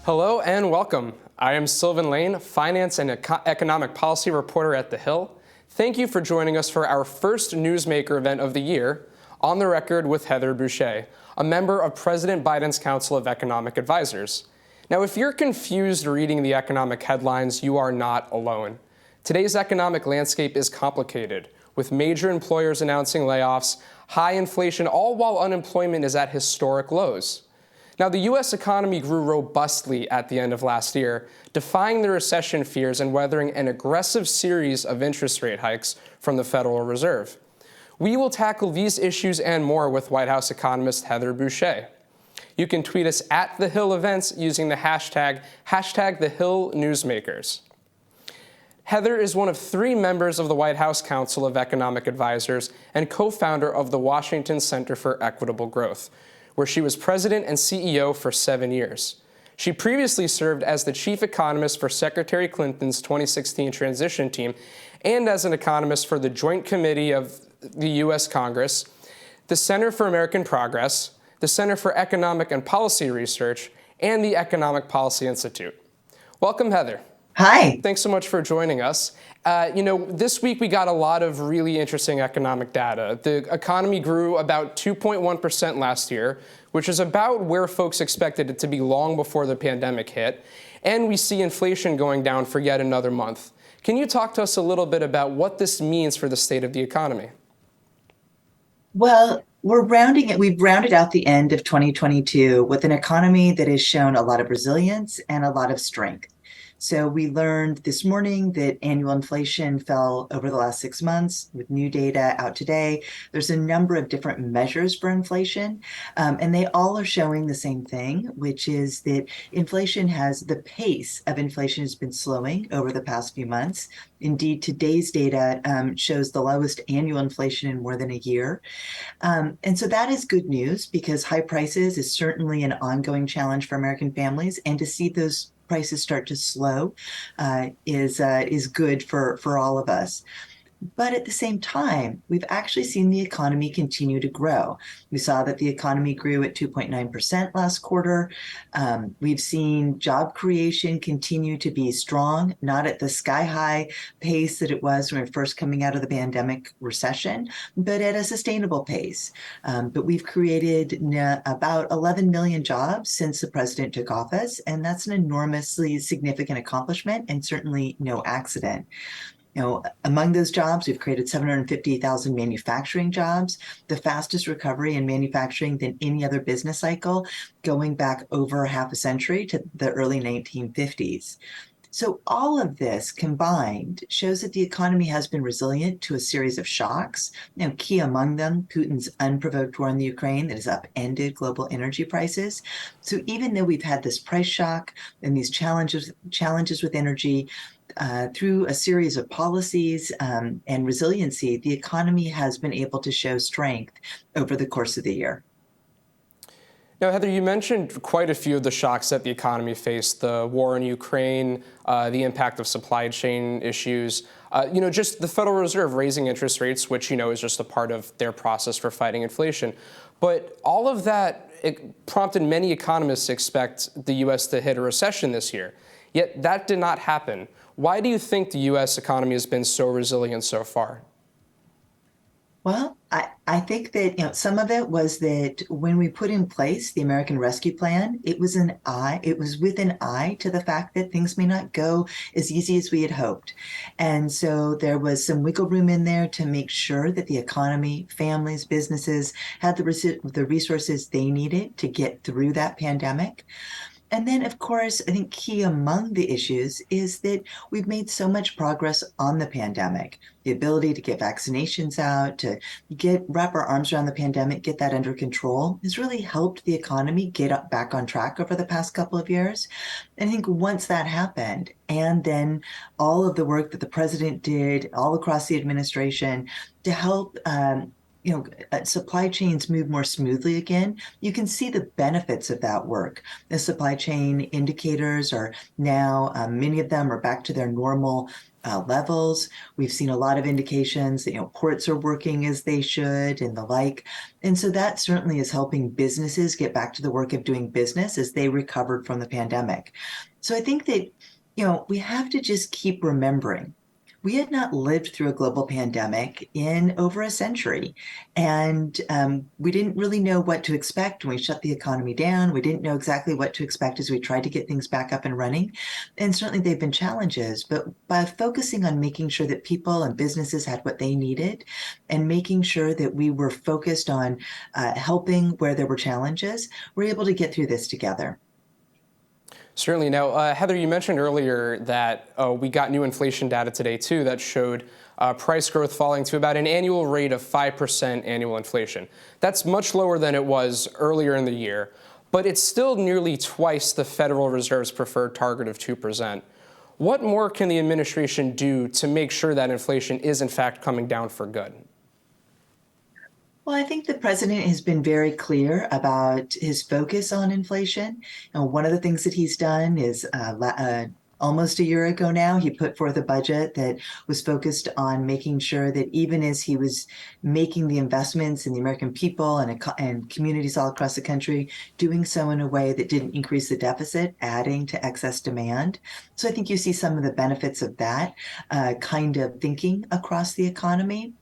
Hello and welcome. I am Sylvan Lane, Finance and Economic Policy Reporter at The Hill. Thank you for joining us for our first Newsmaker event of the year, On the Record with Heather Boushey, a member of President Biden's Council of Economic Advisors. Now, if you're confused reading the economic headlines, you are not alone. Today's economic landscape is complicated, with major employers announcing layoffs, high inflation, all while unemployment is at historic lows. Now, the U.S. economy grew robustly at the end of last year, defying the recession fears and weathering an aggressive series of interest rate hikes from the Federal Reserve. We will tackle these issues and more with White House economist Heather Boushey. You can tweet us at The Hill Events using the hashtag #TheHillNewsmakers. Heather is one of 3 members of the White House Council of Economic Advisors and co-founder of the Washington Center for Equitable Growth, where she was president and CEO for 7 years. She previously served as the chief economist for Secretary Clinton's 2016 transition team and as an economist for the Joint Committee of the U.S. Congress, the Center for American Progress, the Center for Economic and Policy Research, and the Economic Policy Institute. Welcome, Heather. Hi. Thanks so much for joining us. This week we got a lot of really interesting economic data. The economy grew about 2.1% last year, which is about where folks expected it to be long before the pandemic hit. And we see inflation going down for yet another month. Can you talk to us a little bit about what this means for the state of the economy? Well, we've rounded out the end of 2022 with an economy that has shown a lot of resilience and a lot of strength. So we learned this morning that annual inflation fell over the last 6 months with new data out today. There's a number of different measures for inflation, and they all are showing the same thing, which is that the pace of inflation has been slowing over the past few months. Indeed, today's data shows the lowest annual inflation in more than a year. And so that is good news because high prices is certainly an ongoing challenge for American families, and to see those prices start to slow is good for all of us. But at the same time, we've actually seen the economy continue to grow. We saw that the economy grew at 2.9% last quarter. We've seen job creation continue to be strong, not at the sky-high pace that it was when we were first coming out of the pandemic recession, but at a sustainable pace. But we've created about 11 million jobs since the president took office, and that's an enormously significant accomplishment and certainly no accident. Among those jobs, we've created 750,000 manufacturing jobs, the fastest recovery in manufacturing than any other business cycle, going back over half a century to the early 1950s. So all of this combined shows that the economy has been resilient to a series of shocks. Key among them, Putin's unprovoked war in the Ukraine that has upended global energy prices. So even though we've had this price shock and these challenges with energy, through a series of policies and resiliency, the economy has been able to show strength over the course of the year. Now, Heather, you mentioned quite a few of the shocks that the economy faced: the war in Ukraine, the impact of supply chain issues, just the Federal Reserve raising interest rates, which, is just a part of their process for fighting inflation. But all of that, it prompted many economists to expect the U.S. to hit a recession this year. Yet that did not happen. Why do you think the U.S. economy has been so resilient so far? Well, I think that some of it was that when we put in place the American Rescue Plan, it was with an eye to the fact that things may not go as easy as we had hoped. And so there was some wiggle room in there to make sure that the economy, families, businesses had the resources they needed to get through that pandemic. And then, of course, I think key among the issues is that we've made so much progress on the pandemic. The ability to get vaccinations out, to wrap our arms around the pandemic, get that under control, has really helped the economy get back on track over the past couple of years. And I think once that happened, and then all of the work that the president did all across the administration to help supply chains move more smoothly again, you can see the benefits of that work. The supply chain indicators are now, many of them are back to their normal levels. We've seen a lot of indications that ports are working as they should and the like. And so that certainly is helping businesses get back to the work of doing business as they recovered from the pandemic. So I think that we have to just keep remembering we had not lived through a global pandemic in over a century. And we didn't really know what to expect when we shut the economy down. We didn't know exactly what to expect as we tried to get things back up and running. And certainly they've been challenges, but by focusing on making sure that people and businesses had what they needed and making sure that we were focused on helping where there were challenges, we're able to get through this together. Certainly. Now, Heather, you mentioned earlier that we got new inflation data today, too, that showed price growth falling to about an annual rate of 5% annual inflation. That's much lower than it was earlier in the year, but it's still nearly twice the Federal Reserve's preferred target of 2%. What more can the administration do to make sure that inflation is, in fact, coming down for good? Well, I think the president has been very clear about his focus on inflation. And one of the things that he's done is almost a year ago now, he put forth a budget that was focused on making sure that even as he was making the investments in the American people and communities all across the country, doing so in a way that didn't increase the deficit, adding to excess demand. So I think you see some of the benefits of that kind of thinking across the economy.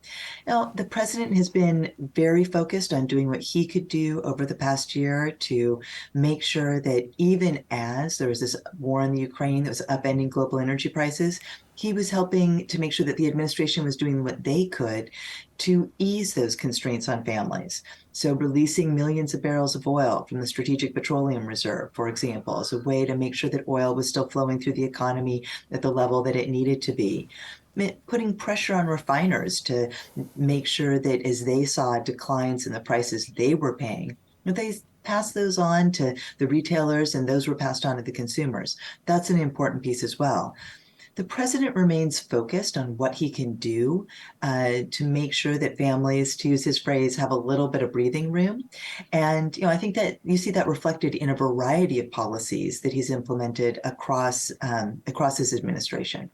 Now, the president has been very focused on doing what he could do over the past year to make sure that even as there was this war in the Ukraine that was upending global energy prices, he was helping to make sure that the administration was doing what they could to ease those constraints on families. So releasing millions of barrels of oil from the Strategic Petroleum Reserve, for example, as a way to make sure that oil was still flowing through the economy at the level that it needed to be. Putting pressure on refiners to make sure that as they saw declines in the prices they were paying, they pass those on to the retailers and those were passed on to the consumers. That's an important piece as well. The president remains focused on what he can do to make sure that families, to use his phrase, have a little bit of breathing room. And I think that you see that reflected in a variety of policies that he's implemented across his administration.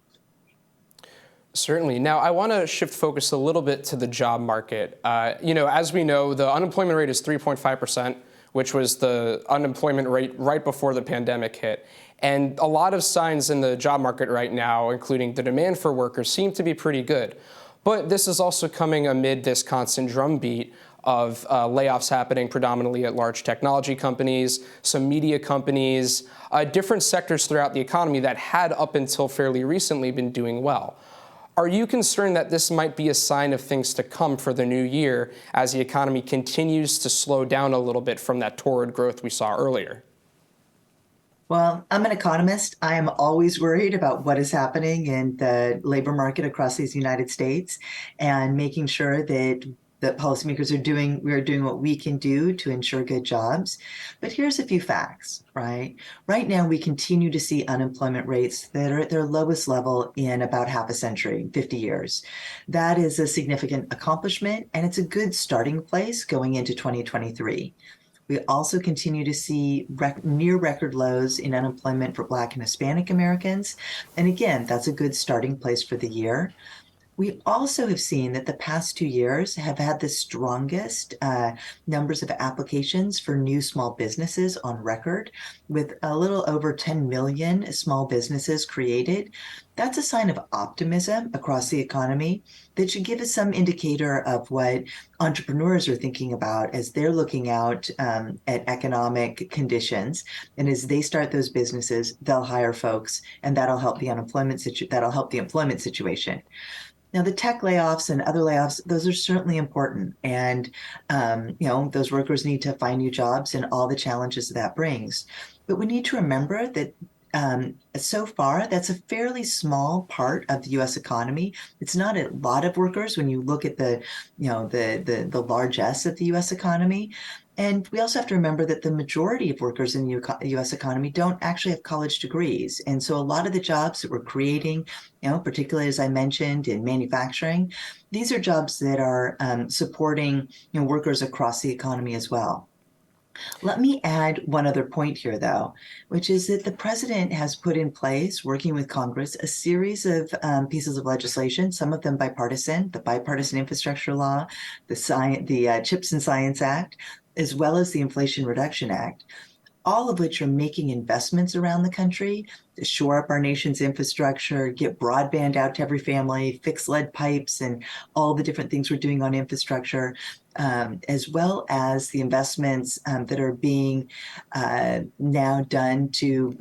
Certainly. Now, I want to shift focus a little bit to the job market. As we know, the unemployment rate is 3.5%, which was the unemployment rate right before the pandemic hit. And a lot of signs in the job market right now, including the demand for workers, seem to be pretty good. But this is also coming amid this constant drumbeat of layoffs happening predominantly at large technology companies, some media companies, different sectors throughout the economy that had up until fairly recently been doing well. Are you concerned that this might be a sign of things to come for the new year as the economy continues to slow down a little bit from that torrid growth we saw earlier? Well, I'm an economist. I am always worried about what is happening in the labor market across these United States and making sure that policymakers we are doing what we can do to ensure good jobs. But here's a few facts, right? Right now, we continue to see unemployment rates that are at their lowest level in about half a century, 50 years. That is a significant accomplishment, and it's a good starting place going into 2023. We also continue to see near record lows in unemployment for Black and Hispanic Americans. And again, that's a good starting place for the year. We also have seen that the past 2 years have had the strongest numbers of applications for new small businesses on record, with a little over 10 million small businesses created. That's a sign of optimism across the economy that should give us some indicator of what entrepreneurs are thinking about as they're looking out at economic conditions. And as they start those businesses, they'll hire folks, and that'll help the employment situation. Now, the tech layoffs and other layoffs, those are certainly important. And, those workers need to find new jobs and all the challenges that brings. But we need to remember that So far, that's a fairly small part of the U.S. economy. It's not a lot of workers when you look at the largesse of the U.S. economy. And we also have to remember that the majority of workers in the U.S. economy don't actually have college degrees. And so a lot of the jobs that we're creating, particularly as I mentioned in manufacturing, these are jobs that are supporting, workers across the economy as well. Let me add one other point here, though, which is that the president has put in place, working with Congress, a series of pieces of legislation, some of them bipartisan, the Bipartisan Infrastructure Law, the Chips and Science Act, as well as the Inflation Reduction Act, all of which are making investments around the country to shore up our nation's infrastructure, get broadband out to every family, fix lead pipes, and all the different things we're doing on infrastructure, as well as the investments that are being now done to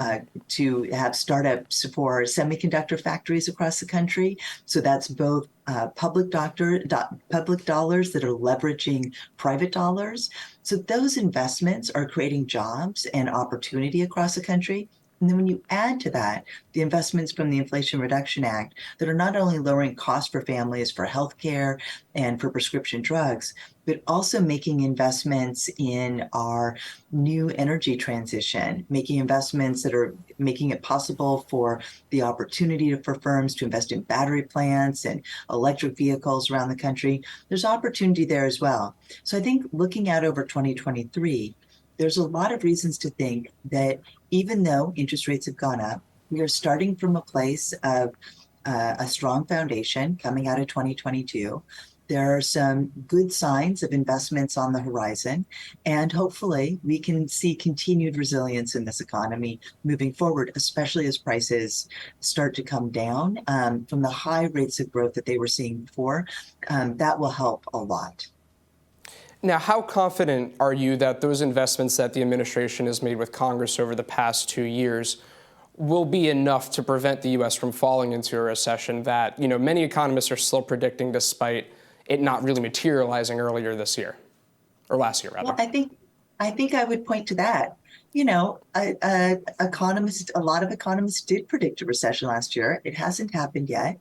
have startups for semiconductor factories across the country. So that's both public dollars that are leveraging private dollars. So those investments are creating jobs and opportunity across the country. And then when you add to that the investments from the Inflation Reduction Act that are not only lowering costs for families for healthcare and for prescription drugs, but also making investments in our new energy transition, making investments that are making it possible for the opportunity for firms to invest in battery plants and electric vehicles around the country. There's opportunity there as well. So I think looking out over 2023, there's a lot of reasons to think that even though interest rates have gone up, we are starting from a place of a strong foundation coming out of 2022. There are some good signs of investments on the horizon, and hopefully we can see continued resilience in this economy moving forward, especially as prices start to come down from the high rates of growth that they were seeing before. That will help a lot. Now, how confident are you that those investments that the administration has made with Congress over the past 2 years will be enough to prevent the U.S. from falling into a recession that, many economists are still predicting despite it not really materializing earlier this year, or last year, rather? Well, I think I would point to that. A lot of economists did predict a recession last year. It hasn't happened yet.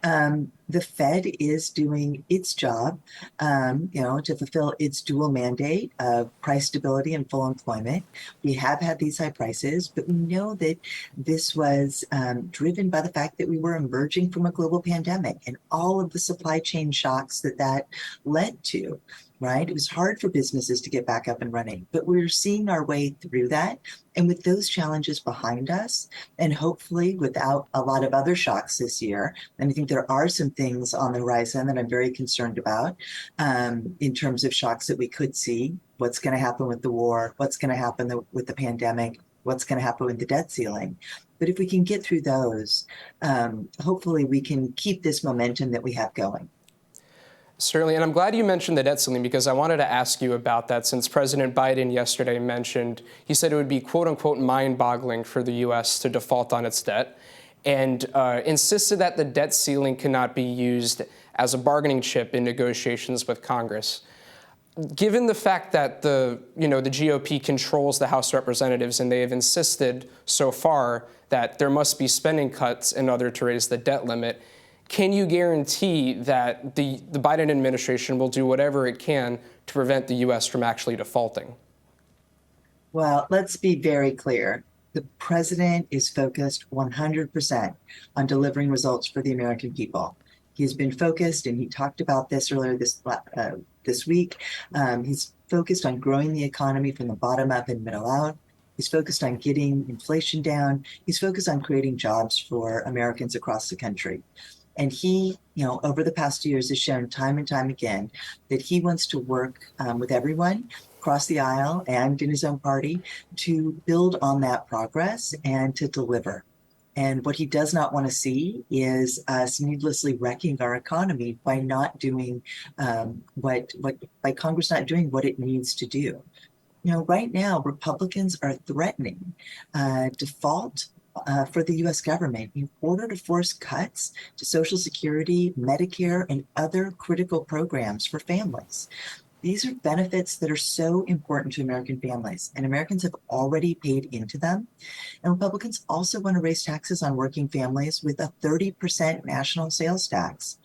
The Fed is doing its job, to fulfill its dual mandate of price stability and full employment. We have had these high prices, but we know that this was driven by the fact that we were emerging from a global pandemic and all of the supply chain shocks that led to. Right? It was hard for businesses to get back up and running, but we're seeing our way through that. And with those challenges behind us, and hopefully without a lot of other shocks this year, and I think there are some things on the horizon that I'm very concerned about in terms of shocks that we could see. What's going to happen with the war? What's going to happen with the pandemic? What's going to happen with the debt ceiling? But if we can get through those, hopefully we can keep this momentum that we have going. Certainly, and I'm glad you mentioned the debt ceiling because I wanted to ask you about that since President Biden yesterday he said it would be quote unquote mind-boggling for the U.S. to default on its debt and insisted that the debt ceiling cannot be used as a bargaining chip in negotiations with Congress. Given the fact that the GOP controls the House of Representatives and they have insisted so far that there must be spending cuts in order to raise the debt limit, can you guarantee that the Biden administration will do whatever it can to prevent the U.S. from actually defaulting? Well, let's be very clear. The president is focused 100% on delivering results for the American people. He's been focused, and he talked about this earlier this week. He's focused on growing the economy from the bottom up and middle out. He's focused on getting inflation down. He's focused on creating jobs for Americans across the country. And he, over the past 2 years has shown time and time again that he wants to work with everyone across the aisle and in his own party to build on that progress and to deliver. And what he does not want to see is us needlessly wrecking our economy by not doing by Congress not doing what it needs to do. Right now, Republicans are threatening default for the U.S. government in order to force cuts to Social Security, Medicare, and other critical programs for families. These are benefits that are so important to American families, and Americans have already paid into them. And Republicans also want to raise taxes on working families with a 30% national sales tax.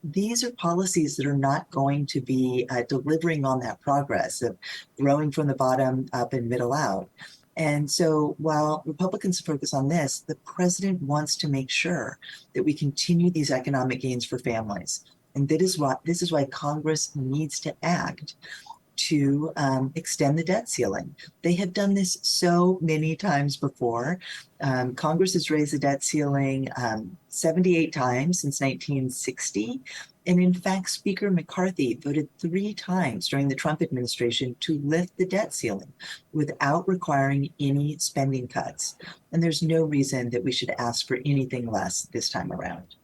These are policies that are not going to be delivering on that progress of growing from the bottom up and middle out. And so while Republicans focus on this, the president wants to make sure that we continue these economic gains for families. And this is why Congress needs to act to extend the debt ceiling. They have done this so many times before. Congress has raised the debt ceiling 78 times since 1960. And in fact, Speaker McCarthy voted 3 times during the Trump administration to lift the debt ceiling without requiring any spending cuts. And there's no reason that we should ask for anything less this time around.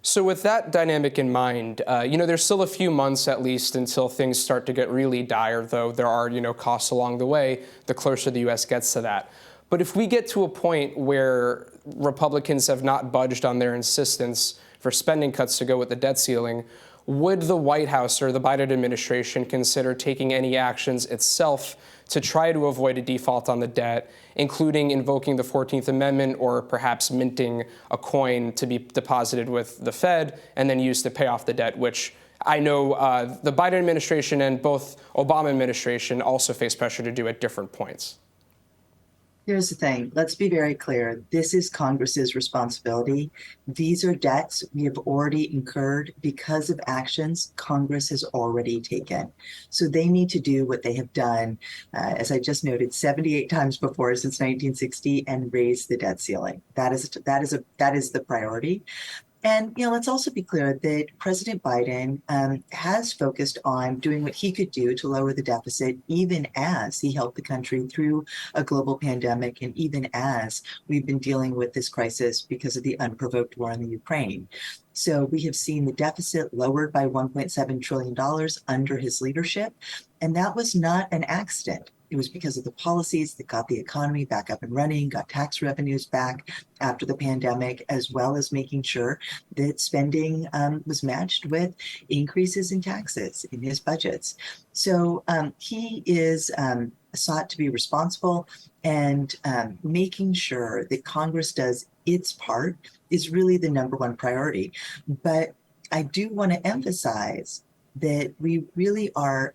So with that dynamic in mind, there's still a few months at least until things start to get really dire, though there are, costs along the way, the closer the U.S. gets to that. But if we get to a point where Republicans have not budged on their insistence for spending cuts to go with the debt ceiling, would the White House or the Biden administration consider taking any actions itself to try to avoid a default on the debt, including invoking the 14th Amendment or perhaps minting a coin to be deposited with the Fed and then used to pay off the debt, which I know the Biden administration and both Obama administration also face pressure to do at different points? Here's the thing. Let's be very clear. This is Congress's responsibility. These are debts we have already incurred because of actions Congress has already taken. So they need to do what they have done, as I just noted, 78 times before since 1960, and raise the debt ceiling. That is the priority. And, let's also be clear that President Biden has focused on doing what he could do to lower the deficit, even as he helped the country through a global pandemic, and even as we've been dealing with this crisis because of the unprovoked war in the Ukraine. So we have seen the deficit lowered by $1.7 trillion under his leadership, and that was not an accident. It was because of the policies that got the economy back up and running, got tax revenues back after the pandemic, as well as making sure that spending was matched with increases in taxes in his budgets. So he is sought to be responsible, and making sure that Congress does its part is really the number one priority. But I do want to emphasize that we really are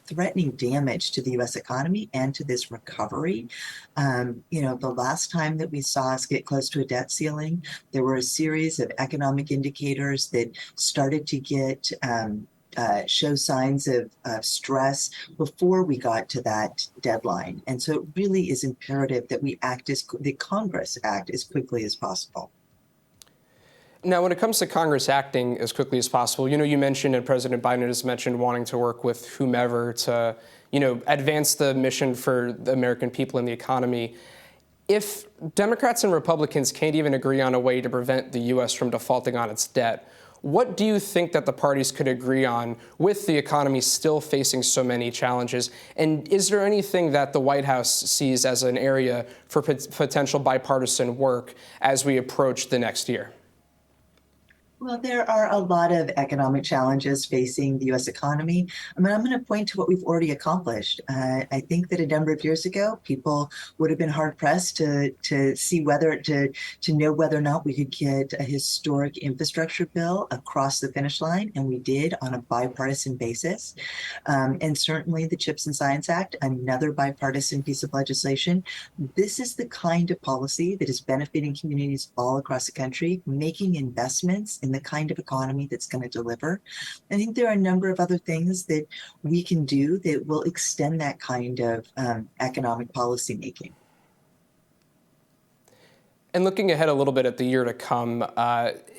threatening damage to the U.S. economy and to this recovery. The last time that we saw us get close to a debt ceiling, there were a series of economic indicators that started to get show signs of stress before we got to that deadline. And so it really is imperative that that Congress act as quickly as possible. Now, when it comes to Congress acting as quickly as possible, you mentioned, and President Biden has mentioned, wanting to work with whomever to, advance the mission for the American people and the economy. If Democrats and Republicans can't even agree on a way to prevent the U.S. from defaulting on its debt, what do you think that the parties could agree on with the economy still facing so many challenges? And is there anything that the White House sees as an area for potential bipartisan work as we approach the next year? Well, there are a lot of economic challenges facing the U.S. economy. I'm going to point to what we've already accomplished. I think that a number of years ago, people would have been hard pressed to know whether or not we could get a historic infrastructure bill across the finish line, and we did on a bipartisan basis. And certainly the CHIPS and Science Act, another bipartisan piece of legislation. This is the kind of policy that is benefiting communities all across the country, making investments in the kind of economy that's going to deliver. I think there are a number of other things that we can do that will extend that kind of economic policy making. And looking ahead a little bit at the year to come,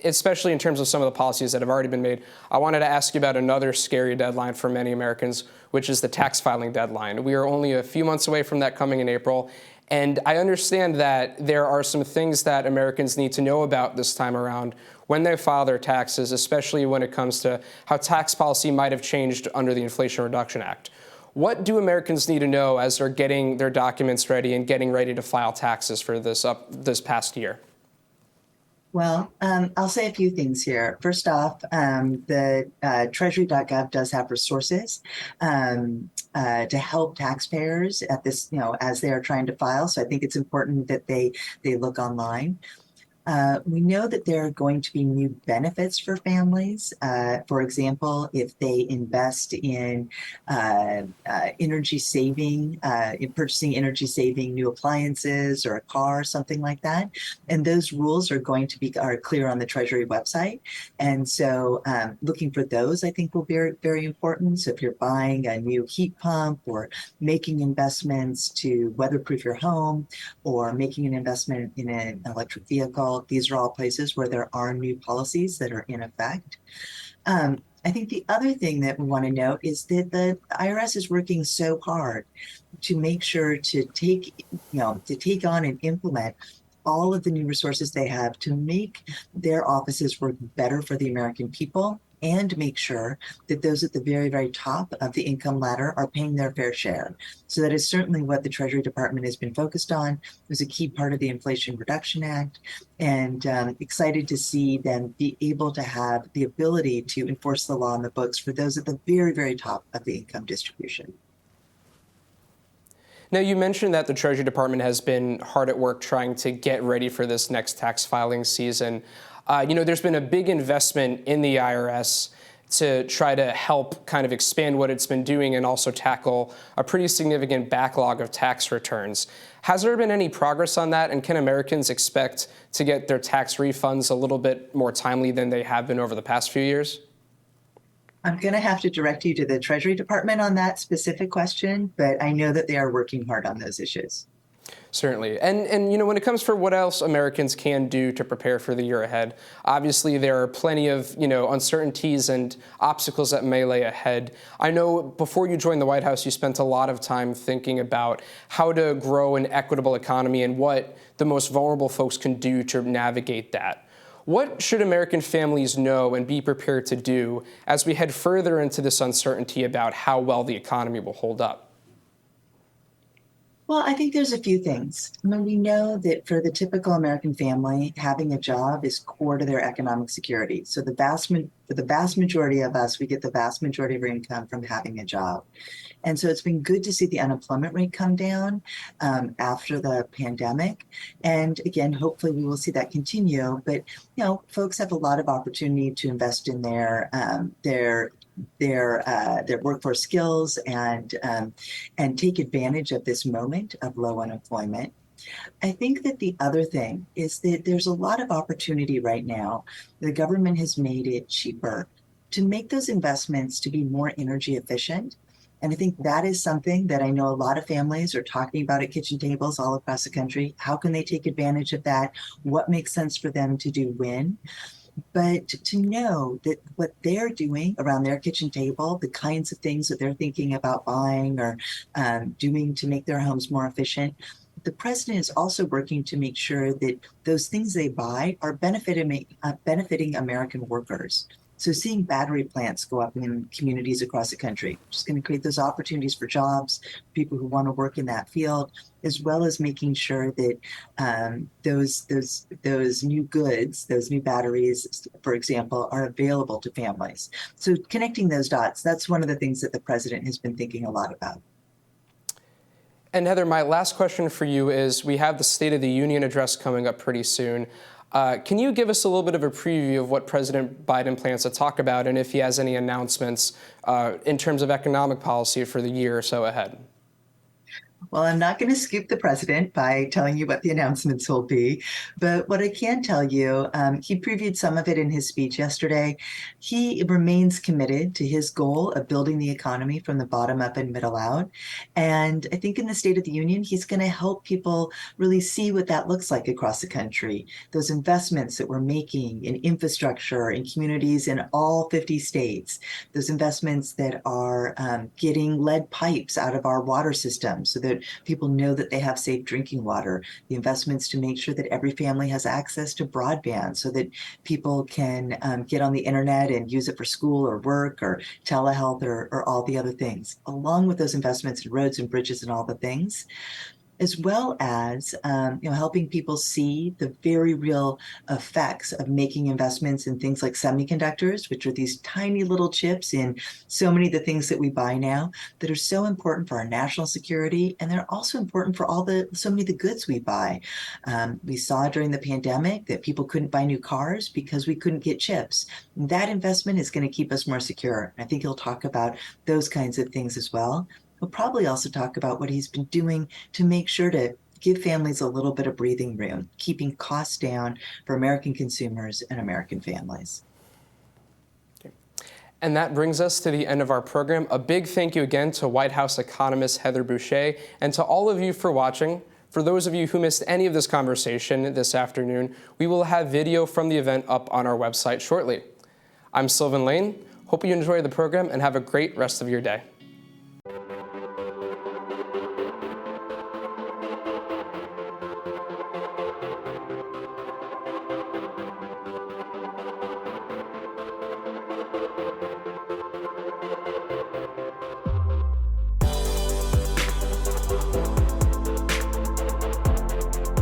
especially in terms of some of the policies that have already been made, I wanted to ask you about another scary deadline for many Americans, which is the tax filing deadline. We are only a few months away from that coming in April. And I understand that there are some things that Americans need to know about this time around when they file their taxes, especially when it comes to how tax policy might have changed under the Inflation Reduction Act. What do Americans need to know as they're getting their documents ready and getting ready to file taxes for this past year? Well, I'll say a few things here. First off, the Treasury.gov does have resources to help taxpayers at this, as they are trying to file. So I think it's important that they look online. We know that there are going to be new benefits for families. For example, if they invest in energy saving, in purchasing energy saving new appliances or a car, something like that. And those rules are clear on the Treasury website. And so looking for those, I think, will be very, very important. So if you're buying a new heat pump or making investments to weatherproof your home or making an investment in an electric vehicle, these are all places where there are new policies that are in effect. I think the other thing that we want to note is that the IRS is working so hard to make sure to take on and implement all of the new resources they have to make their offices work better for the American people and make sure that those at the very, very top of the income ladder are paying their fair share. So that is certainly what the Treasury Department has been focused on. It was a key part of the Inflation Reduction Act, and excited to see them be able to have the ability to enforce the law on the books for those at the very, very top of the income distribution. Now, you mentioned that the Treasury Department has been hard at work trying to get ready for this next tax filing season. There's been a big investment in the IRS to try to help kind of expand what it's been doing and also tackle a pretty significant backlog of tax returns. Has there been any progress on that, and can Americans expect to get their tax refunds a little bit more timely than they have been over the past few years? I'm going to have to direct you to the Treasury Department on that specific question, but I know that they are working hard on those issues. Certainly. And when it comes for what else Americans can do to prepare for the year ahead, obviously there are plenty of, uncertainties and obstacles that may lay ahead. I know before you joined the White House, you spent a lot of time thinking about how to grow an equitable economy and what the most vulnerable folks can do to navigate that. What should American families know and be prepared to do as we head further into this uncertainty about how well the economy will hold up? Well, I think there's a few things. I mean, we know that for the typical American family, having a job is core to their economic security. So for the vast majority of us, we get the vast majority of our income from having a job. And so it's been good to see the unemployment rate come down after the pandemic. And again, hopefully we will see that continue. But folks have a lot of opportunity to invest in their workforce skills and take advantage of this moment of low unemployment. I think that the other thing is that there's a lot of opportunity right now. The government has made it cheaper to make those investments to be more energy efficient. And I think that is something that I know a lot of families are talking about at kitchen tables all across the country. How can they take advantage of that? What makes sense for them to do when? But to know that what they're doing around their kitchen table, the kinds of things that they're thinking about buying or doing to make their homes more efficient, the president is also working to make sure that those things they buy are benefiting American workers. So seeing battery plants go up in communities across the country, just going to create those opportunities for jobs, people who want to work in that field, as well as making sure that those new goods, those new batteries, for example, are available to families. So connecting those dots, that's one of the things that the president has been thinking a lot about. And Heather, my last question for you is, we have the State of the Union address coming up pretty soon. Can you give us a little bit of a preview of what President Biden plans to talk about, and if he has any announcements in terms of economic policy for the year or so ahead? Well, I'm not going to scoop the president by telling you what the announcements will be, but what I can tell you, he previewed some of it in his speech yesterday. He remains committed to his goal of building the economy from the bottom up and middle out. And I think in the State of the Union, he's going to help people really see what that looks like across the country. Those investments that we're making in infrastructure in communities in all 50 states, those investments that are getting lead pipes out of our water system so that people know that they have safe drinking water, the investments to make sure that every family has access to broadband so that people can get on the internet and use it for school or work or telehealth or all the other things, along with those investments in roads and bridges and all the things. as well as helping people see the very real effects of making investments in things like semiconductors, which are these tiny little chips in so many of the things that we buy now that are so important for our national security, and they're also important for so many of the goods we buy. We saw during the pandemic that people couldn't buy new cars because we couldn't get chips. That investment is going to keep us more secure. I think he'll talk about those kinds of things as well. He'll probably also talk about what he's been doing to make sure to give families a little bit of breathing room, keeping costs down for American consumers and American families. And that brings us to the end of our program. A big thank you again to White House economist Heather Boushey, and to all of you for watching. For those of you who missed any of this conversation this afternoon, we will have video from the event up on our website shortly. I'm Sylvan Lane. Hope you enjoy the program and have a great rest of your day.